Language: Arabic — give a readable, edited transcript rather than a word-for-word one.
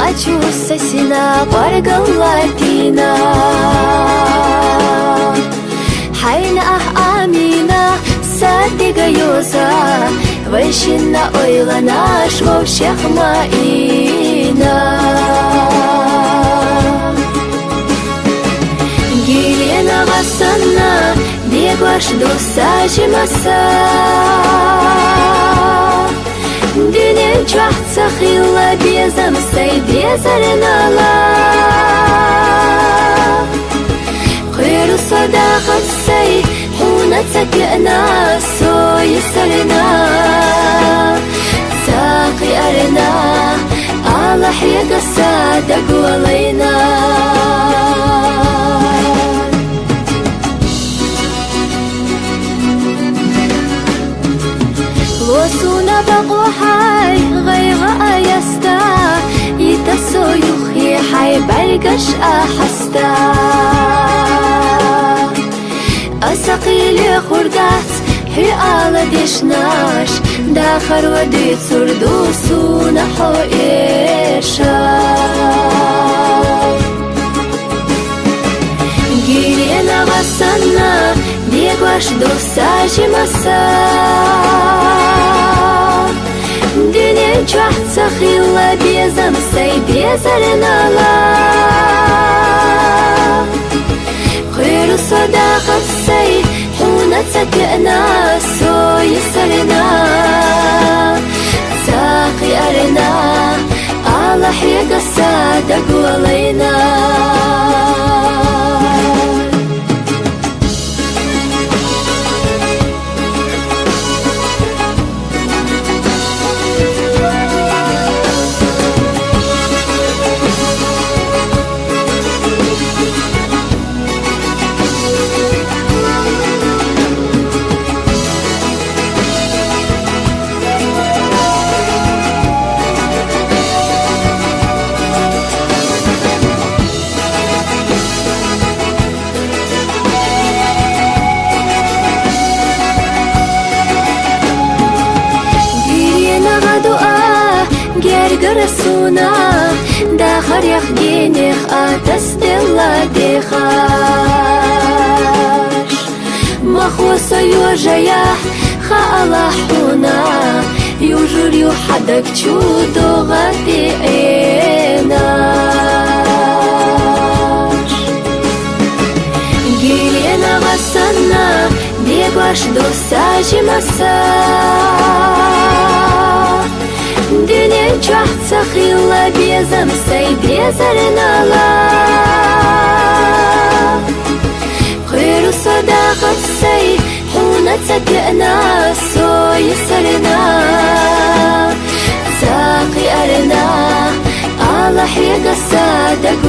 أجوسسنا برقلتنا حين آمينا صدق يوزا ويشنا أيلنا شوف شيخ ماينا جيلنا غصنا بيقوش دوساجي مسا دنيا جحت سخيلة بيزم سي بيزرنا لا خير صداقة سي حونا تكئنا سوي سرنا ساقي أرنا على حيق الصادق ولينا وصونا بقوحاي غيغ آيستا يتسو يخي حي برقش أحستا أساقيلي خردات حي آلا ديشناش داخر وديت سردوسونا حوئيشا جيلينا غصنا بيقوش دوساجي مسا دنيا جحت سخيلة بيزم سي بيزرنا لا خير صداقة سي حونا تكئنا سوي سرنا ساقي أرنا على حيق الصادق ولينا قرسونا داخر يخدينيخ أتستلا ديخاش مخوص يوجيح خالحونا يوجر يوحدك تشودو غدي عيناش جيلينا غسنا بيقوش دوساجي مسا دنيا جحت سخيلة بيزم سي بيزرنا لا خير صداقة سي حونا تكئنا سوي سرنا ساقي أرنا على حيق الصادق